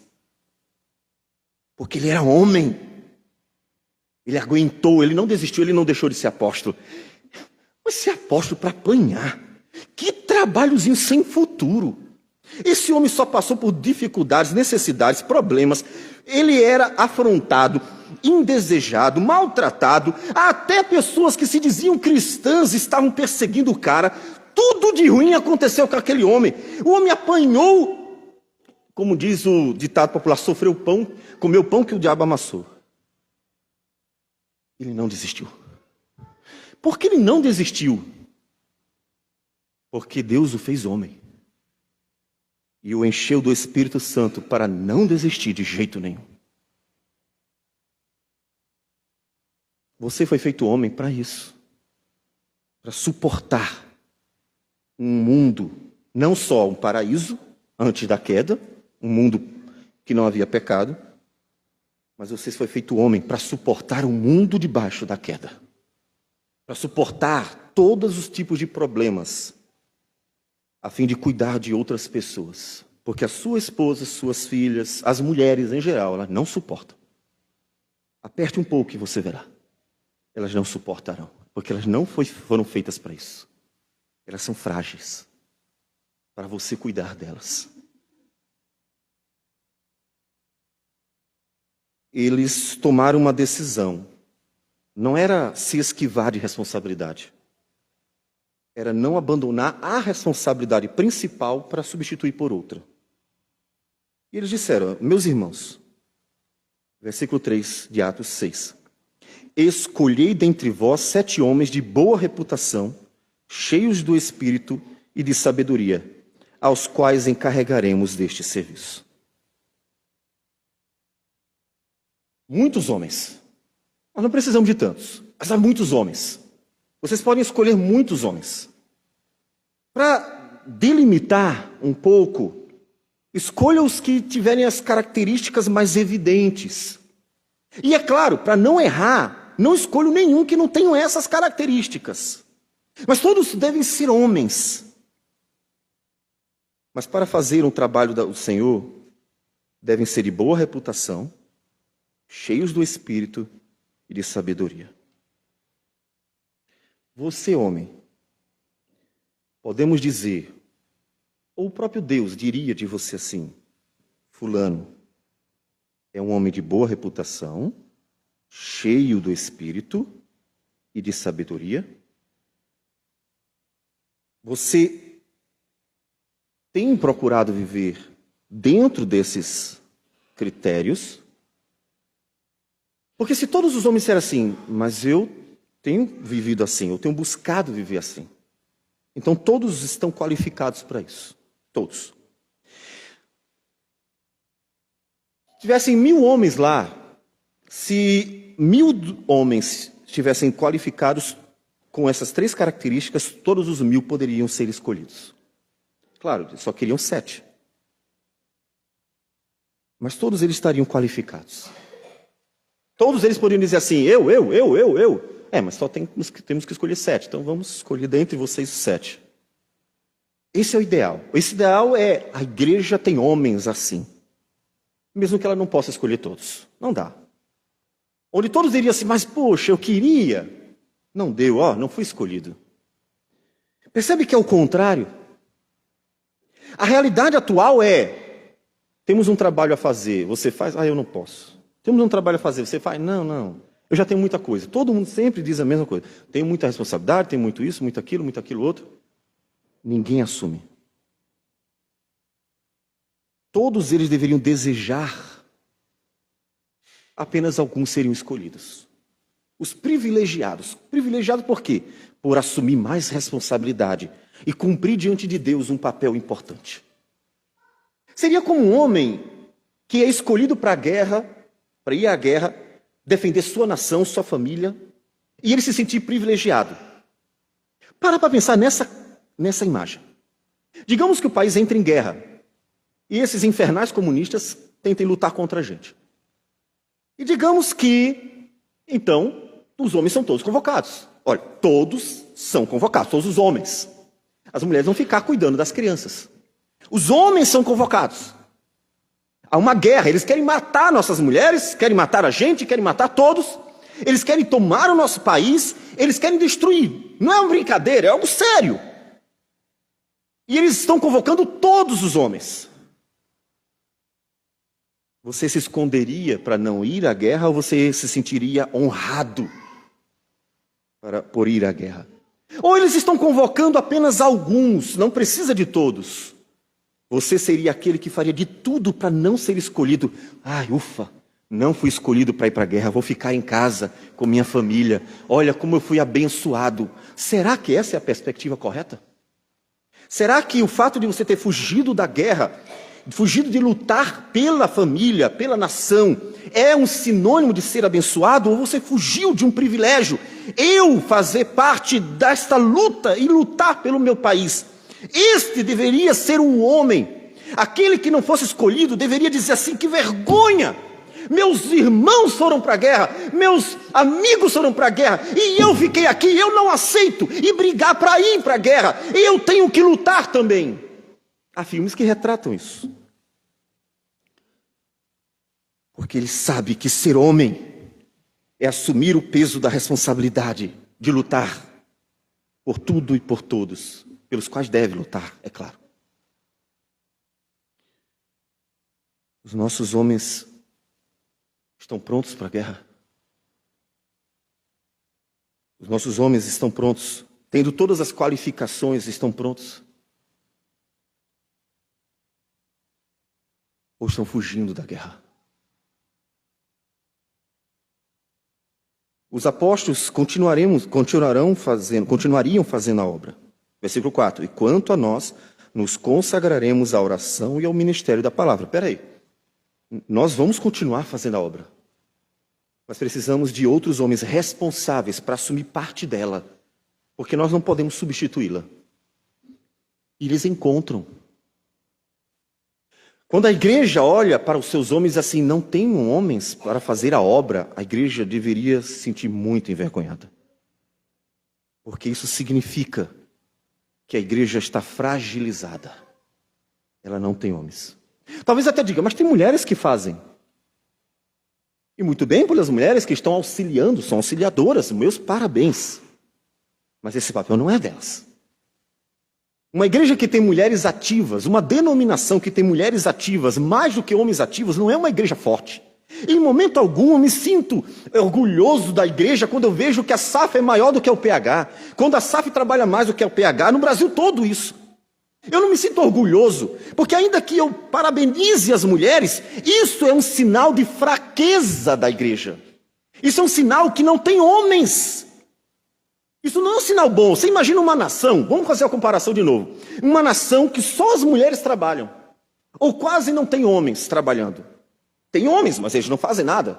porque ele era homem. Ele aguentou, ele não desistiu, ele não deixou de ser apóstolo. Mas ser apóstolo para apanhar, que trabalhozinho sem futuro. Esse homem só passou por dificuldades, necessidades, problemas. Ele era afrontado, indesejado, maltratado. Até pessoas que se diziam cristãs estavam perseguindo o cara. Tudo de ruim aconteceu com aquele homem. O homem apanhou, como diz o ditado popular, sofreu pão, comeu pão que o diabo amassou. Ele não desistiu. Por que ele não desistiu? Porque Deus o fez homem. E o encheu do Espírito Santo para não desistir de jeito nenhum. Você foi feito homem para isso. Para suportar um mundo, não só um paraíso antes da queda, um mundo que não havia pecado, mas você foi feito homem para suportar o mundo debaixo da queda. Para suportar todos os tipos de problemas, a fim de cuidar de outras pessoas. Porque a sua esposa, suas filhas, as mulheres em geral, elas não suportam. Aperte um pouco e você verá. Elas não suportarão, porque elas não foram feitas para isso. Elas são frágeis, para você cuidar delas. Eles tomaram uma decisão. Não era se esquivar de responsabilidade. Era não abandonar a responsabilidade principal para substituir por outra. E eles disseram, meus irmãos, versículo 3 de Atos 6. Escolhei dentre vós 7 homens de boa reputação, cheios do Espírito e de sabedoria, aos quais encarregaremos deste serviço. Muitos homens. Nós não precisamos de tantos, mas há muitos homens. Vocês podem escolher muitos homens. Para delimitar um pouco, escolha os que tiverem as características mais evidentes. E é claro, para não errar, não escolho nenhum que não tenha essas características. Mas todos devem ser homens. Mas para fazer um trabalho do Senhor, devem ser de boa reputação, cheios do Espírito e de sabedoria. Você, homem, podemos dizer, ou o próprio Deus diria de você assim, fulano é um homem de boa reputação, cheio do Espírito e de sabedoria. Você tem procurado viver dentro desses critérios? Porque se todos os homens disserem assim, mas eu tenho vivido assim, eu tenho buscado viver assim. Então todos estão qualificados para isso. Todos. Se tivessem 1000 homens lá, se 1000 homens estivessem qualificados com essas 3 características, todos os 1000 poderiam ser escolhidos. Claro, só queriam 7. Mas todos eles estariam qualificados. Todos eles poderiam dizer assim, eu. Mas só temos que escolher 7, então vamos escolher dentre vocês os 7. Esse é o ideal. Esse ideal é, a igreja tem homens assim. Mesmo que ela não possa escolher todos. Não dá. Onde todos diriam assim, mas poxa, eu queria. Não deu, não fui escolhido. Percebe que é o contrário? A realidade atual é, temos um trabalho a fazer, você faz, eu não posso. Temos um trabalho a fazer, você faz, não. Eu já tenho muita coisa. Todo mundo sempre diz a mesma coisa. Tenho muita responsabilidade, tenho muito isso, muito aquilo outro. Ninguém assume. Todos eles deveriam desejar. Apenas alguns seriam escolhidos. Os privilegiados. Privilegiados por quê? Por assumir mais responsabilidade e cumprir diante de Deus um papel importante. Seria como um homem que é escolhido para a guerra, para ir à guerra, defender sua nação, sua família, e ele se sentir privilegiado. Para pensar nessa imagem. Digamos que o país entre em guerra, e esses infernais comunistas tentem lutar contra a gente. E digamos que, então, os homens são todos convocados. Olha, todos são convocados, todos os homens. As mulheres vão ficar cuidando das crianças. Os homens são convocados. Há uma guerra, eles querem matar nossas mulheres, querem matar a gente, querem matar todos. Eles querem tomar o nosso país, eles querem destruir. Não é uma brincadeira, é algo sério. E eles estão convocando todos os homens. Você se esconderia para não ir à guerra ou você se sentiria honrado por ir à guerra? Ou eles estão convocando apenas alguns, não precisa de todos. Você seria aquele que faria de tudo para não ser escolhido. Ai, ufa, não fui escolhido para ir para a guerra, vou ficar em casa com minha família. Olha como eu fui abençoado. Será que essa é a perspectiva correta? Será que o fato de você ter fugido da guerra, fugido de lutar pela família, pela nação, é um sinônimo de ser abençoado? Ou você fugiu de um privilégio? Eu fazer parte desta luta e lutar pelo meu país. Este deveria ser um homem. Aquele que não fosse escolhido deveria dizer assim: que vergonha! Meus irmãos foram para a guerra, meus amigos foram para a guerra, e eu fiquei aqui, eu não aceito, e brigar para ir para a guerra, eu tenho que lutar também. Há filmes que retratam isso. Porque ele sabe que ser homem é assumir o peso da responsabilidade de lutar por tudo e por todos, pelos quais deve lutar, é claro. Os nossos homens estão prontos para a guerra. Os nossos homens estão prontos, tendo todas as qualificações, estão prontos. Ou estão fugindo da guerra? Os apóstolos continuariam fazendo a obra. Versículo 4. E quanto a nós, nos consagraremos à oração e ao ministério da palavra. Espera aí. Nós vamos continuar fazendo a obra. Mas precisamos de outros homens responsáveis para assumir parte dela. Porque nós não podemos substituí-la. E eles encontram. Quando a igreja olha para os seus homens assim, não tem homens para fazer a obra, a igreja deveria se sentir muito envergonhada. Porque isso significa que a igreja está fragilizada. Ela não tem homens. Talvez até diga, mas tem mulheres que fazem. E muito bem pelas mulheres que estão auxiliando, são auxiliadoras, meus parabéns. Mas esse papel não é delas. Uma igreja que tem mulheres ativas, uma denominação que tem mulheres ativas, mais do que homens ativos, não é uma igreja forte. Em momento algum eu me sinto orgulhoso da igreja quando eu vejo que a SAF é maior do que o PH, quando a SAF trabalha mais do que o PH, no Brasil todo isso. Eu não me sinto orgulhoso, porque ainda que eu parabenize as mulheres, isso é um sinal de fraqueza da igreja. Isso é um sinal que não tem homens. Isso não é um sinal bom. Você imagina uma nação, vamos fazer a comparação de novo, uma nação que só as mulheres trabalham, ou quase não tem homens trabalhando. Tem homens, mas eles não fazem nada.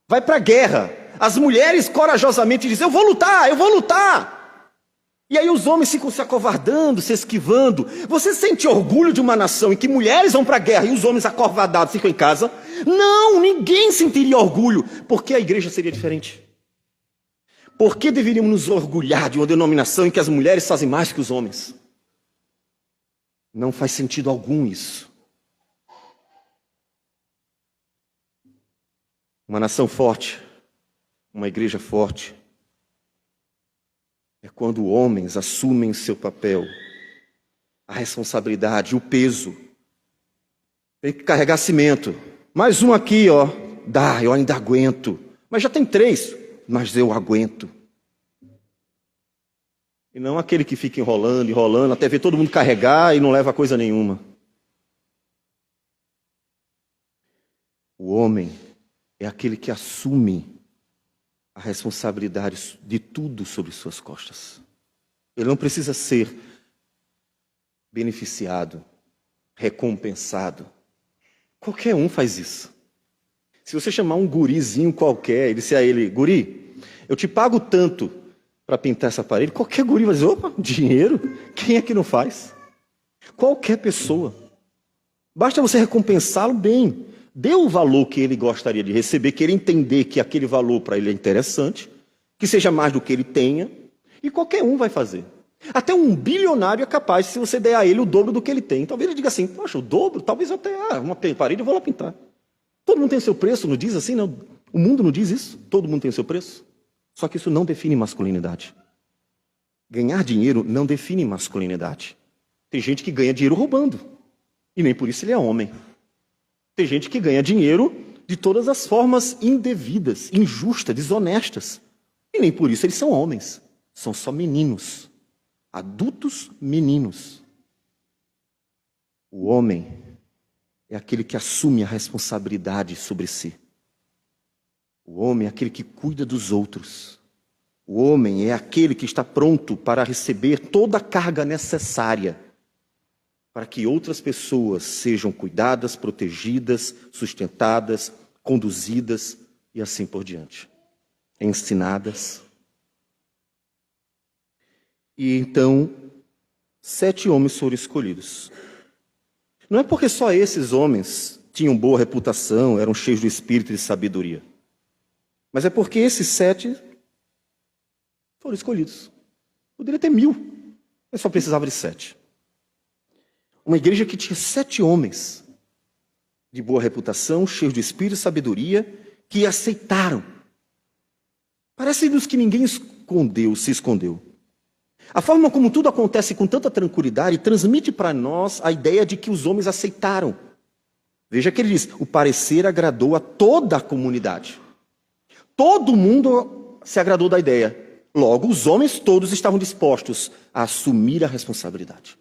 Vai para a guerra, as mulheres corajosamente dizem, eu vou lutar, eu vou lutar. E aí os homens ficam se acovardando, se esquivando. Você sente orgulho de uma nação em que mulheres vão para a guerra e os homens acovardados ficam em casa? Não, ninguém sentiria orgulho, porque a igreja seria diferente. Por que deveríamos nos orgulhar de uma denominação em que as mulheres fazem mais que os homens? Não faz sentido algum isso. Uma nação forte, uma igreja forte, é quando homens assumem seu papel, a responsabilidade, o peso. Tem que carregar cimento. Mais um aqui, ó. Dá, eu ainda aguento. Mas já tem 3, mas eu aguento. E não aquele que fica enrolando, enrolando, até ver todo mundo carregar e não leva coisa nenhuma. O homem é aquele que assume a responsabilidade de tudo sobre suas costas. Ele não precisa ser beneficiado. recompensado. Qualquer um faz isso. Se você chamar um gurizinho qualquer e disser a ele, guri, eu te pago tanto para pintar essa parede, qualquer guri vai dizer, opa, dinheiro? Quem é que não faz? Qualquer pessoa. Basta você recompensá-lo bem. Dê o valor que ele gostaria de receber, que ele entender que aquele valor para ele é interessante, que seja mais do que ele tenha, e qualquer um vai fazer. Até um bilionário é capaz, se você der a ele o dobro do que ele tem. Talvez ele diga assim, poxa, o dobro? Talvez eu tenha uma parede, eu vou lá pintar. Todo mundo tem o seu preço, não diz assim? Não? O mundo não diz isso? Todo mundo tem o seu preço? Só que isso não define masculinidade. Ganhar dinheiro não define masculinidade. Tem gente que ganha dinheiro roubando, e nem por isso ele é homem. Tem gente que ganha dinheiro de todas as formas indevidas, injustas, desonestas, e nem por isso eles são homens. São só meninos. Adultos meninos. O homem é aquele que assume a responsabilidade sobre si. O homem é aquele que cuida dos outros. O homem é aquele que está pronto para receber toda a carga necessária para que outras pessoas sejam cuidadas, protegidas, sustentadas, conduzidas e assim por diante. Ensinadas. E então, 7 homens foram escolhidos. Não é porque só esses homens tinham boa reputação, eram cheios do espírito e de sabedoria. Mas é porque esses 7 foram escolhidos. Poderia ter 1000, mas só precisava de 7. Uma igreja que tinha 7 homens de boa reputação, cheios de espírito e sabedoria, que aceitaram. Parece-nos que ninguém se escondeu. A forma como tudo acontece com tanta tranquilidade transmite para nós a ideia de que os homens aceitaram. Veja que ele diz, o parecer agradou a toda a comunidade. Todo mundo se agradou da ideia. Logo, os homens todos estavam dispostos a assumir a responsabilidade.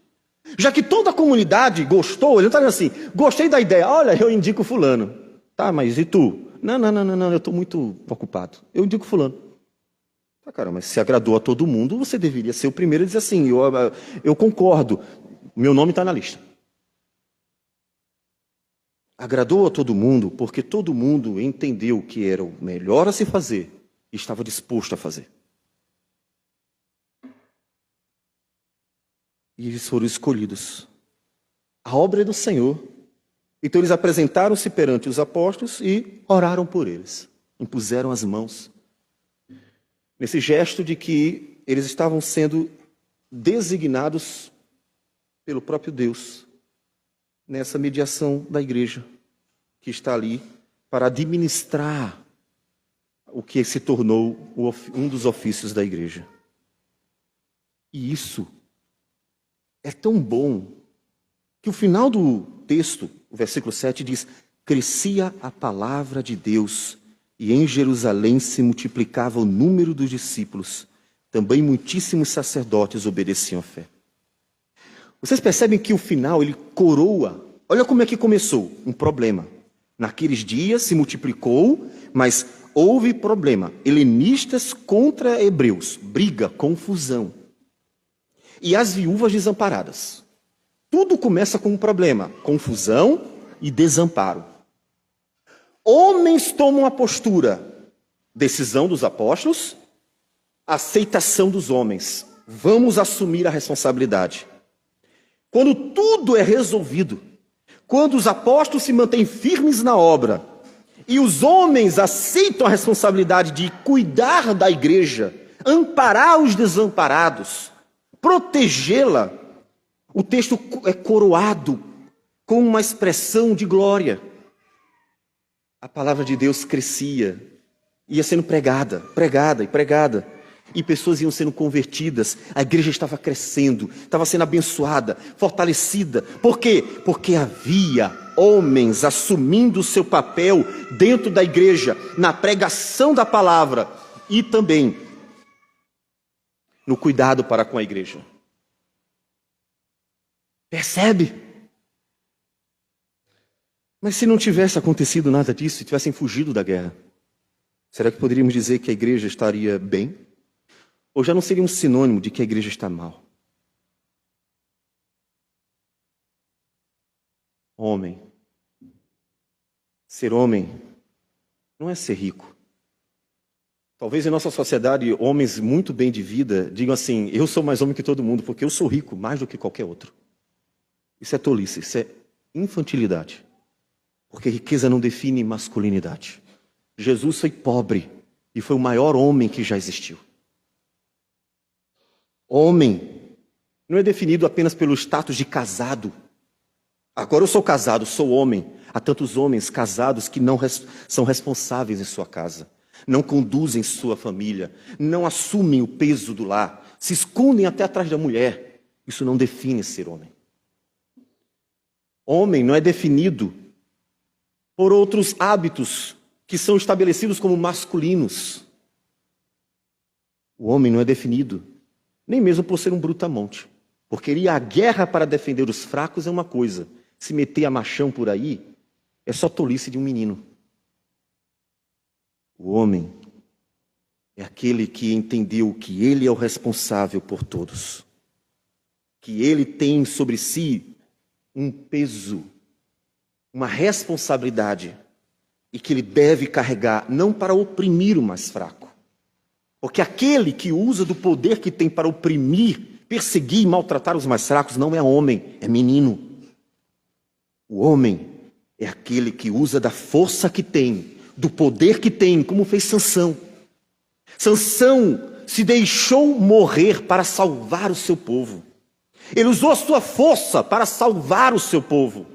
Já que toda a comunidade gostou, ele não está dizendo assim, gostei da ideia, olha, eu indico fulano. Tá, mas e tu? Não, eu estou muito ocupado. Eu indico fulano. Tá, cara, mas se agradou a todo mundo, você deveria ser o primeiro a dizer assim, eu concordo, meu nome está na lista. Agradou a todo mundo porque todo mundo entendeu que era o melhor a se fazer e estava disposto a fazer. E eles foram escolhidos. A obra é do Senhor. Então eles apresentaram-se perante os apóstolos e oraram por eles. Impuseram as mãos. Nesse gesto de que eles estavam sendo designados pelo próprio Deus. Nessa mediação da igreja. Que está ali para administrar o que se tornou um dos ofícios da igreja. E isso é tão bom que o final do texto, o versículo 7 diz, crescia a palavra de Deus e em Jerusalém se multiplicava o número dos discípulos. Também muitíssimos sacerdotes obedeciam à fé. Vocês percebem que o final ele coroa. Olha como é que começou, um problema. Naqueles dias se multiplicou, mas houve problema. Helenistas contra hebreus, briga, confusão. E as viúvas desamparadas. Tudo começa com um problema, confusão e desamparo. Homens tomam a postura, decisão dos apóstolos, aceitação dos homens. Vamos assumir a responsabilidade. Quando tudo é resolvido, quando os apóstolos se mantêm firmes na obra e os homens aceitam a responsabilidade de cuidar da igreja, amparar os desamparados, protegê-la, o texto é coroado com uma expressão de glória. A palavra de Deus crescia, ia sendo pregada, e pessoas iam sendo convertidas, a igreja estava crescendo, estava sendo abençoada, fortalecida. Por quê? Porque havia homens assumindo o seu papel dentro da igreja, na pregação da palavra e também no cuidado para com a igreja. Percebe? Mas se não tivesse acontecido nada disso, se tivessem fugido da guerra, será que poderíamos dizer que a igreja estaria bem? Ou já não seria um sinônimo de que a igreja está mal? Homem. Ser homem não é ser rico. Talvez em nossa sociedade, homens muito bem de vida digam assim: eu sou mais homem que todo mundo, porque eu sou rico mais do que qualquer outro. Isso é tolice, isso é infantilidade. Porque riqueza não define masculinidade. Jesus foi pobre e foi o maior homem que já existiu. Homem não é definido apenas pelo status de casado. Agora eu sou casado, sou homem. Há tantos homens casados que não são responsáveis em sua casa, não conduzem sua família, não assumem o peso do lar, se escondem até atrás da mulher. Isso não define ser homem. Homem não é definido por outros hábitos que são estabelecidos como masculinos. O homem não é definido nem mesmo por ser um brutamonte, porque ir à guerra para defender os fracos é uma coisa, se meter a machão por aí é só tolice de um menino. O homem é aquele que entendeu que ele é o responsável por todos, que ele tem sobre si um peso, uma responsabilidade, e que ele deve carregar, não para oprimir o mais fraco. Porque aquele que usa do poder que tem para oprimir, perseguir e maltratar os mais fracos não é homem, é menino. O homem é aquele que usa da força que tem, do poder que tem, como fez Sansão. Sansão se deixou morrer para salvar o seu povo. Ele usou a sua força para salvar o seu povo.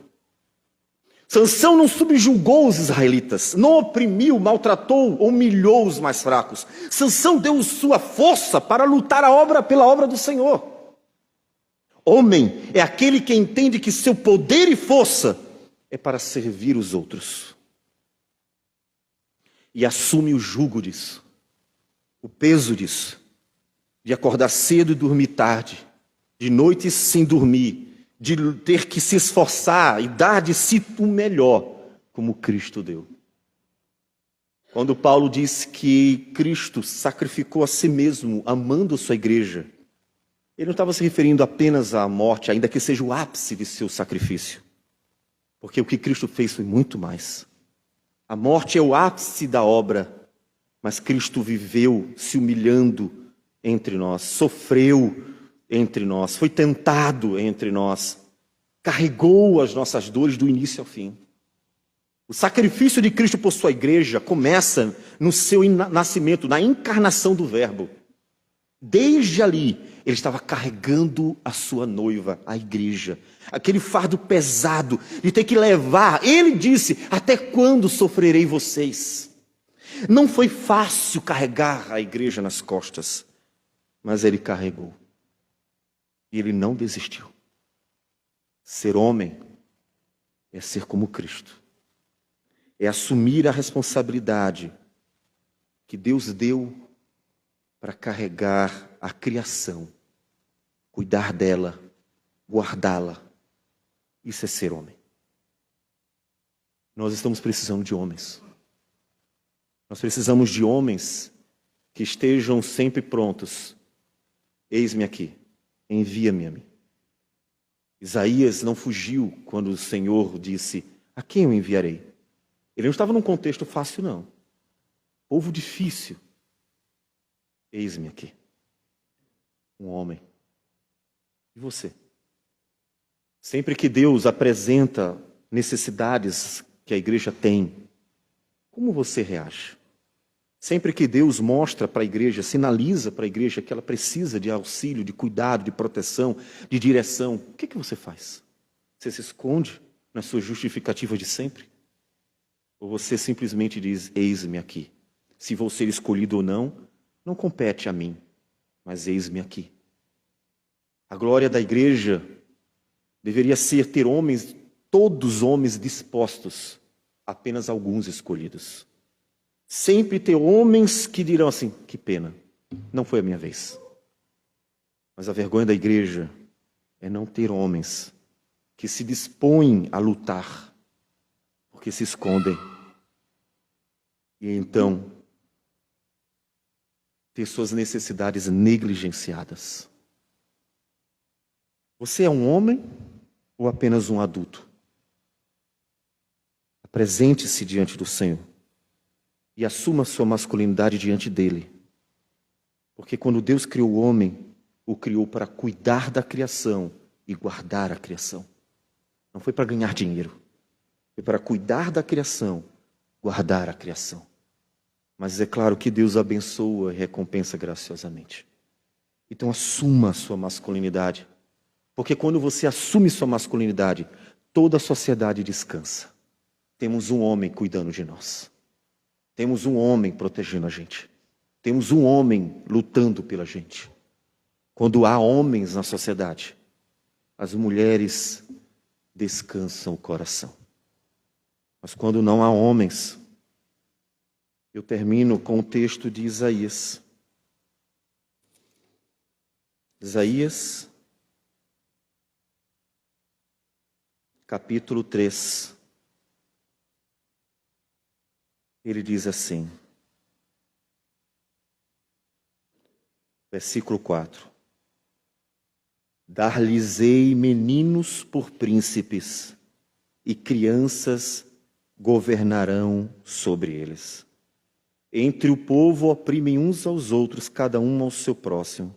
Sansão não subjugou os israelitas, não oprimiu, maltratou, humilhou os mais fracos. Sansão deu sua força para lutar pela obra do Senhor. Homem é aquele que entende que seu poder e força é para servir os outros. E assume o jugo disso, o peso disso, de acordar cedo e dormir tarde, de noite sem dormir, de ter que se esforçar e dar de si o melhor, como Cristo deu. Quando Paulo diz que Cristo sacrificou a si mesmo, amando a sua igreja, ele não estava se referindo apenas à morte, ainda que seja o ápice de seu sacrifício. Porque o que Cristo fez foi muito mais. A morte é o ápice da obra, mas Cristo viveu se humilhando entre nós, sofreu entre nós, foi tentado entre nós, carregou as nossas dores do início ao fim. O sacrifício de Cristo por sua igreja começa no seu nascimento, na encarnação do Verbo. Desde ali, ele estava carregando a sua noiva, a igreja. Aquele fardo pesado de ter que levar. Ele disse: até quando sofrerei vocês? Não foi fácil carregar a igreja nas costas, mas ele carregou. E ele não desistiu. Ser homem é ser como Cristo. É assumir a responsabilidade que Deus deu para carregar a criação, cuidar dela, guardá-la. Isso é ser homem. Nós estamos precisando de homens. Nós precisamos de homens que estejam sempre prontos. Eis-me aqui, envia-me a mim. Isaías não fugiu quando o Senhor disse: a quem eu enviarei? Ele não estava num contexto fácil, não. Povo difícil. Eis-me aqui. Um homem. E você? Sempre que Deus apresenta necessidades que a igreja tem, como você reage? Sempre que Deus mostra para a igreja, sinaliza para a igreja que ela precisa de auxílio, de cuidado, de proteção, de direção, o que você faz? Você se esconde na sua justificativa de sempre? Ou você simplesmente diz: eis-me aqui. Se vou ser escolhido ou não, não compete a mim, mas eis-me aqui. A glória da igreja deveria ser ter homens, todos homens dispostos, apenas alguns escolhidos. Sempre ter homens que dirão assim: que pena, não foi a minha vez. Mas a vergonha da igreja é não ter homens que se dispõem a lutar, porque se escondem. E então ter suas necessidades negligenciadas. Você é um homem ou apenas um adulto? Apresente-se diante do Senhor e assuma sua masculinidade diante dele. Porque quando Deus criou o homem, o criou para cuidar da criação e guardar a criação. Não foi para ganhar dinheiro. Foi para cuidar da criação, guardar a criação. Mas é claro que Deus abençoa e recompensa graciosamente. Então assuma a sua masculinidade. Porque quando você assume sua masculinidade, toda a sociedade descansa. Temos um homem cuidando de nós. Temos um homem protegendo a gente. Temos um homem lutando pela gente. Quando há homens na sociedade, as mulheres descansam o coração. Mas quando não há homens, eu termino com o texto de Isaías. Isaías, capítulo 3. Ele diz assim, versículo 4. Dar-lhes-ei meninos por príncipes, e crianças governarão sobre eles. Entre o povo oprimem uns aos outros, cada um ao seu próximo.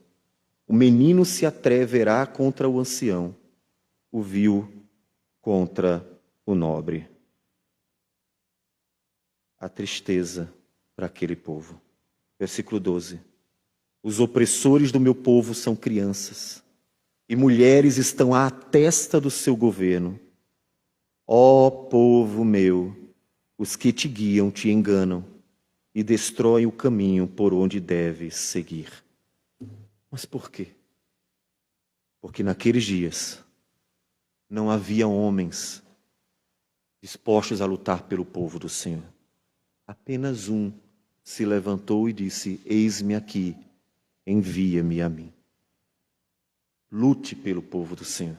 O menino se atreverá contra o ancião, o vil contra o nobre. A tristeza para aquele povo. Versículo 12. Os opressores do meu povo são crianças, e mulheres estão à testa do seu governo. Ó povo meu, os que te guiam te enganam e destroem o caminho por onde deves seguir. Mas por quê? Porque naqueles dias não havia homens dispostos a lutar pelo povo do Senhor. Apenas um se levantou e disse: eis-me aqui, envia-me a mim. Lute pelo povo do Senhor.